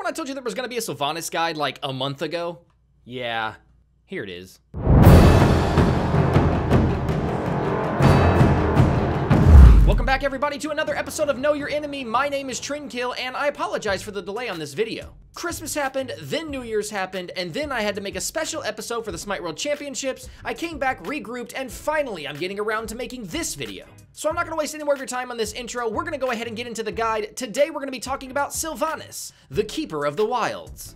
when I told you there was going to be a Sylvanus guide like a month ago? Yeah, here it is. Welcome back everybody to another episode of Know Your Enemy. My name is TrendKiLL and I apologize for the delay on this video. Christmas happened, then New Year's happened, and then I had to make a special episode for the SMITE World Championships. I came back, regrouped, and finally I'm getting around to making this video. So I'm not going to waste any more of your time on this intro. We're going to go ahead and get into the guide. Today we're going to be talking about Sylvanus, the Keeper of the Wilds.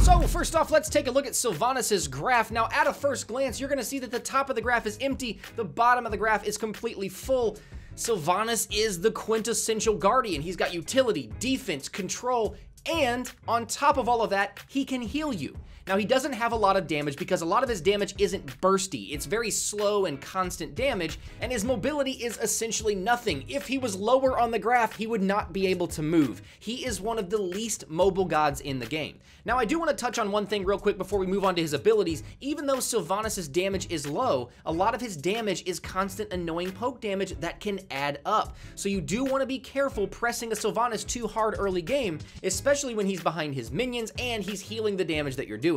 So first off, let's take a look at Sylvanus's graph. Now at a first glance, you're gonna see that the top of the graph is empty, the bottom of the graph is completely full. Sylvanus is the quintessential guardian. He's got utility, defense, control, and on top of all of that, he can heal you. Now he doesn't have a lot of damage because a lot of his damage isn't bursty. It's very slow and constant damage, and his mobility is essentially nothing. If he was lower on the graph, he would not be able to move. He is one of the least mobile gods in the game. Now I do want to touch on one thing real quick before we move on to his abilities. Even though Sylvanus's damage is low, a lot of his damage is constant annoying poke damage that can add up. So you do want to be careful pressing a Sylvanus too hard early game, especially when he's behind his minions and he's healing the damage that you're doing.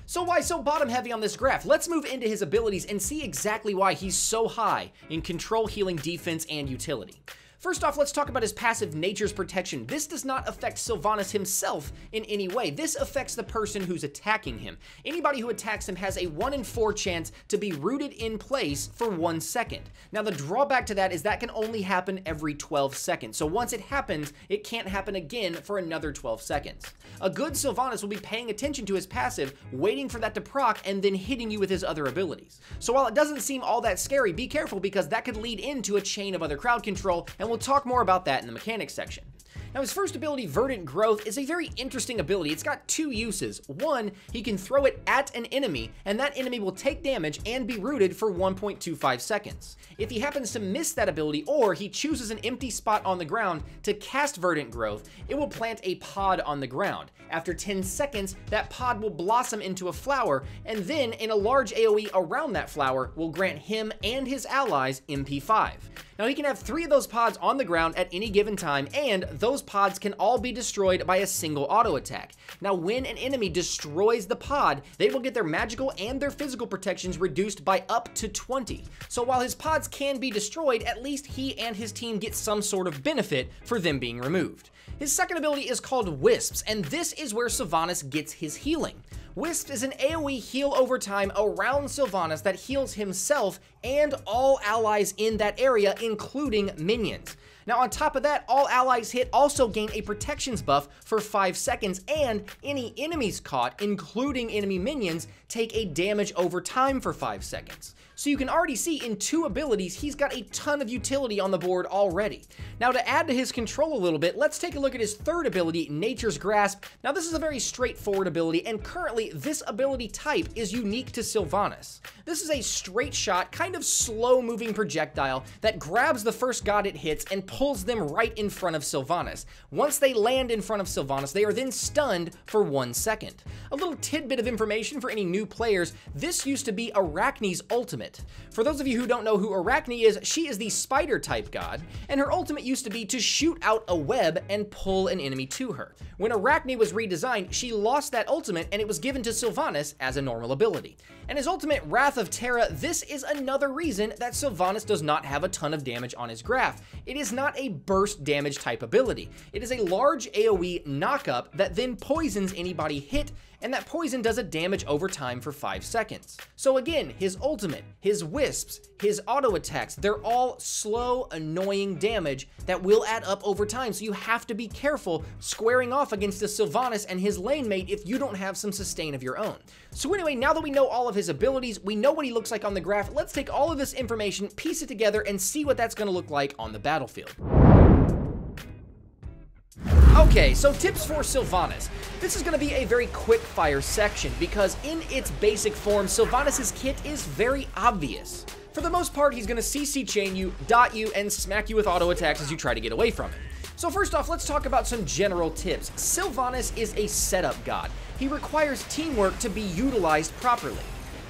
So why so bottom heavy on this graph? Let's move into his abilities and see exactly why he's so high in control, healing, defense, and utility. First off, let's talk about his passive Nature's Protection. This does not affect Sylvanus himself in any way. This affects the person who's attacking him. Anybody who attacks him has a 1 in 4 chance to be rooted in place for 1 second. Now the drawback to that is that can only happen every 12 seconds. So once it happens, it can't happen again for another 12 seconds. A good Sylvanus will be paying attention to his passive, waiting for that to proc, and then hitting you with his other abilities. So while it doesn't seem all that scary, be careful because that could lead into a chain of other crowd control, and we'll talk more about that in the mechanics section. Now his first ability, Verdant Growth, is a very interesting ability. It's got 2 uses. One, he can throw it at an enemy, and that enemy will take damage and be rooted for 1.25 seconds. If he happens to miss that ability, or he chooses an empty spot on the ground to cast Verdant Growth, it will plant a pod on the ground. After 10 seconds, that pod will blossom into a flower, and then in a large AoE around that flower will grant him and his allies MP5. Now he can have 3 of those pods on the ground at any given time, and those pods can all be destroyed by a single auto attack. Now when an enemy destroys the pod, they will get their magical and their physical protections reduced by up to 20. So while his pods can be destroyed, at least he and his team get some sort of benefit for them being removed. His second ability is called Wisps, and this is where Sylvanus gets his healing. Wisp is an AoE heal over time around Sylvanus that heals himself and all allies in that area, including minions. Now on top of that, all allies hit also gain a protections buff for 5 seconds, and any enemies caught, including enemy minions, take a damage over time for 5 seconds. So you can already see in 2 abilities, he's got a ton of utility on the board already. Now to add to his control a little bit, let's take a look at his third ability, Nature's Grasp. Now this is a very straightforward ability, and currently this ability type is unique to Sylvanus. This is a straight shot, kind of slow moving projectile that grabs the first god it hits and pulls them right in front of Sylvanus. Once they land in front of Sylvanus, they are then stunned for 1 second. A little tidbit of information for any new players, this used to be Arachne's ultimate. For those of you who don't know who Arachne is, she is the spider type god, and her ultimate used to be to shoot out a web and pull an enemy to her. When Arachne was redesigned, she lost that ultimate and it was given to Sylvanus as a normal ability. And his ultimate, Wrath of TERRA, this is another reason that Sylvanus does not have a ton of damage on his graph. It is not a burst damage type ability. It is a large AoE knockup that then poisons anybody hit, and that poison does a damage over time for 5 seconds. So again, his ultimate, his wisps, his auto attacks, they're all slow, annoying damage that will add up over time, so you have to be careful squaring off against a Sylvanus and his lane mate if you don't have some sustain of your own. So anyway, now that we know all of his abilities, we know what he looks like on the graph, let's take all of this information, piece it together, and see what that's gonna look like on the battlefield. Okay, so tips for Sylvanus. This is going to be a very quick fire section because in its basic form, Sylvanus's kit is very obvious. For the most part, he's going to CC chain you, dot you, and smack you with auto attacks as you try to get away from him. So first off, let's talk about some general tips. Sylvanus is a setup god. He requires teamwork to be utilized properly.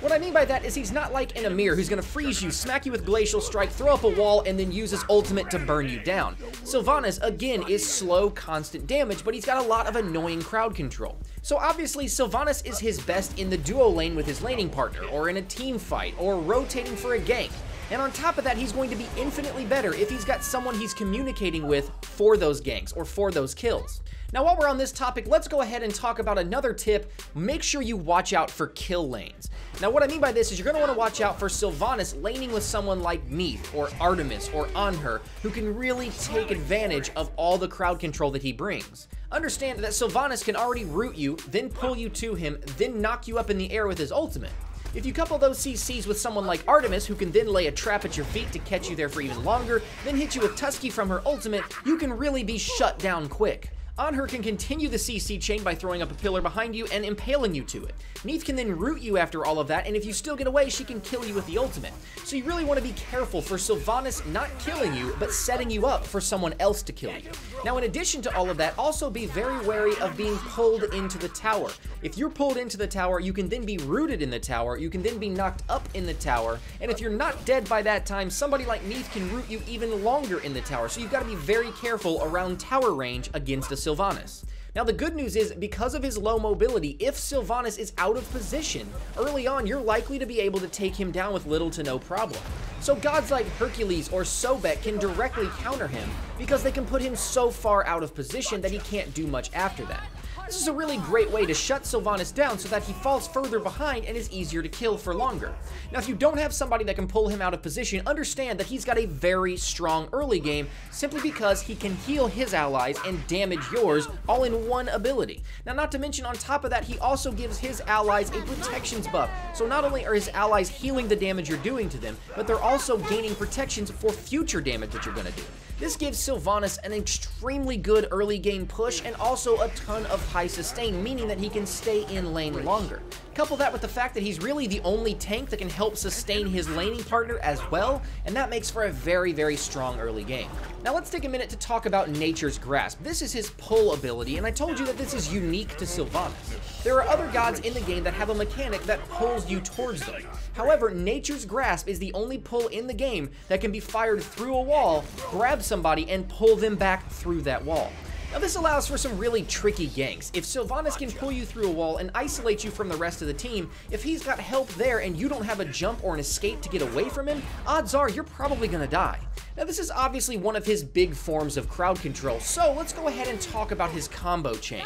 What I mean by that is he's not like an Amir who's gonna freeze you, smack you with Glacial Strike, throw up a wall, and then use his ultimate to burn you down. Sylvanus, again, is slow, constant damage, but he's got a lot of annoying crowd control. So obviously, Sylvanus is his best in the duo lane with his laning partner, or in a team fight, or rotating for a gank. And on top of that, he's going to be infinitely better if he's got someone he's communicating with for those ganks, or for those kills. Now, while we're on this topic, let's go ahead and talk about another tip. Make sure you watch out for kill lanes. Now, what I mean by this is you're going to want to watch out for Sylvanus laning with someone like Neith or Artemis or Anhur, who can really take advantage of all the crowd control that he brings. Understand that Sylvanus can already root you, then pull you to him, then knock you up in the air with his ultimate. If you couple those CCs with someone like Artemis, who can then lay a trap at your feet to catch you there for even longer, then hit you with Tusky from her ultimate, you can really be shut down quick. Anhur can continue the CC chain by throwing up a pillar behind you and impaling you to it. Neith can then root you after all of that, and if you still get away, she can kill you with the ultimate. So you really want to be careful for Sylvanus not killing you, but setting you up for someone else to kill you. Now, in addition to all of that, also be very wary of being pulled into the tower. If you're pulled into the tower, you can then be rooted in the tower, you can then be knocked up in the tower, and if you're not dead by that time, somebody like Neith can root you even longer in the tower, so you've got to be very careful around tower range against a Sylvanus. Now, the good news is, because of his low mobility, if Sylvanus is out of position, early on, you're likely to be able to take him down with little to no problem. So gods like Hercules or Sobek can directly counter him because they can put him so far out of position that he can't do much after that. This is a really great way to shut Sylvanus down so that he falls further behind and is easier to kill for longer. Now, if you don't have somebody that can pull him out of position, understand that he's got a very strong early game simply because he can heal his allies and damage yours all in one ability. Now, not to mention, on top of that, he also gives his allies a protections buff. So not only are his allies healing the damage you're doing to them, but they're also gaining protections for future damage that you're going to do. This gives Sylvanus an extremely good early game push and also a ton of high sustain, meaning that he can stay in lane longer. Couple that with the fact that he's really the only tank that can help sustain his laning partner as well, and that makes for a very, very strong early game. Now let's take a minute to talk about Nature's Grasp. This is his pull ability, and I told you that this is unique to Sylvanus. There are other gods in the game that have a mechanic that pulls you towards them. However, Nature's Grasp is the only pull in the game that can be fired through a wall, grab somebody, and pull them back through that wall. Now, this allows for some really tricky ganks. If Sylvanus can pull you through a wall and isolate you from the rest of the team, if he's got help there and you don't have a jump or an escape to get away from him, odds are you're probably gonna die. Now, this is obviously one of his big forms of crowd control, so let's go ahead and talk about his combo chain.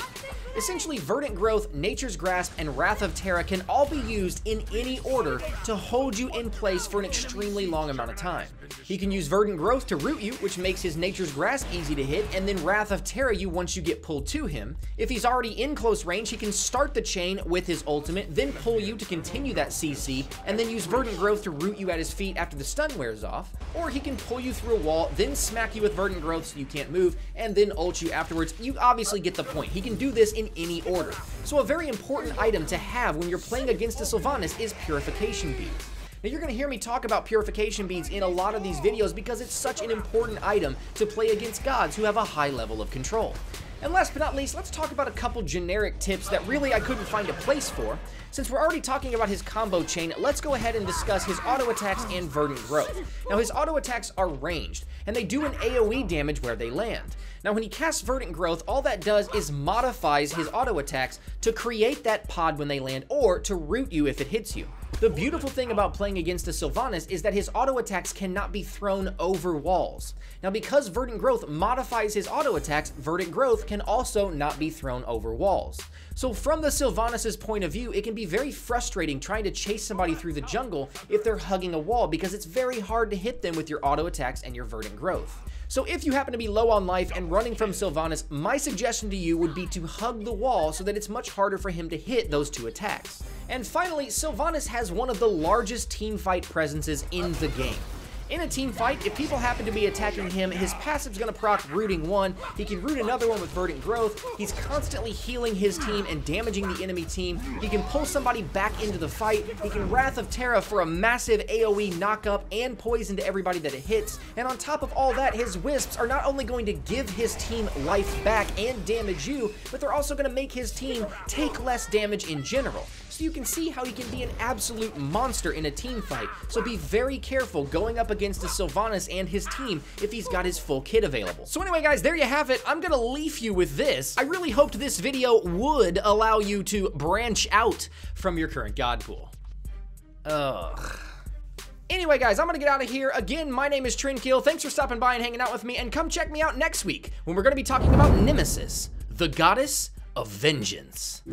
Essentially, Verdant Growth, Nature's Grasp, and Wrath of Terra can all be used in any order to hold you in place for an extremely long amount of time. He can use Verdant Growth to root you, which makes his Nature's Grasp easy to hit, and then Wrath of Terra you once you get pulled to him. If he's already in close range, he can start the chain with his ultimate, then pull you to continue that CC, and then use Verdant Growth to root you at his feet after the stun wears off. Or he can pull you through a wall, then smack you with Verdant Growth so you can't move, and then ult you afterwards. You obviously get the point. He can do this in any order. So a very important item to have when you're playing against a Sylvanus is Purification Beads. Now, you're going to hear me talk about Purification Beads in a lot of these videos because it's such an important item to play against gods who have a high level of control. And last but not least, let's talk about a couple generic tips that really I couldn't find a place for. Since we're already talking about his combo chain, let's go ahead and discuss his auto attacks and Verdant Growth. Now, his auto attacks are ranged, and they do an AoE damage where they land. Now, when he casts Verdant Growth, all that does is modifies his auto attacks to create that pod when they land, or to root you if it hits you. The beautiful thing about playing against a Sylvanus is that his auto attacks cannot be thrown over walls. Now, because Verdant Growth modifies his auto attacks, Verdant Growth can also not be thrown over walls. So from the Sylvanus' point of view, it can be very frustrating trying to chase somebody through the jungle if they're hugging a wall, because it's very hard to hit them with your auto attacks and your Verdant Growth. So if you happen to be low on life and running from Sylvanus, my suggestion to you would be to hug the wall so that it's much harder for him to hit those two attacks. And finally, Sylvanus has one of the largest teamfight presences in the game. In a team fight, if people happen to be attacking him, his passive's gonna proc rooting one, he can root another one with Verdant Growth, he's constantly healing his team and damaging the enemy team, he can pull somebody back into the fight, he can Wrath of Terra for a massive AoE knockup and poison to everybody that it hits, and on top of all that, his Wisps are not only going to give his team life back and damage you, but they're also gonna make his team take less damage in general. so you can see how he can be an absolute monster in a team fight. So be very careful going up against a Sylvanus and his team if he's got his full kit available. So anyway, guys, there you have it. I'm gonna leave you with this. I really hoped this video would allow you to branch out from your current god pool. Ugh. Anyway, guys, I'm gonna get out of here. Again, my name is TrendKiLL. Thanks for stopping by and hanging out with me, and come check me out next week when we're gonna be talking about Nemesis, the goddess of vengeance.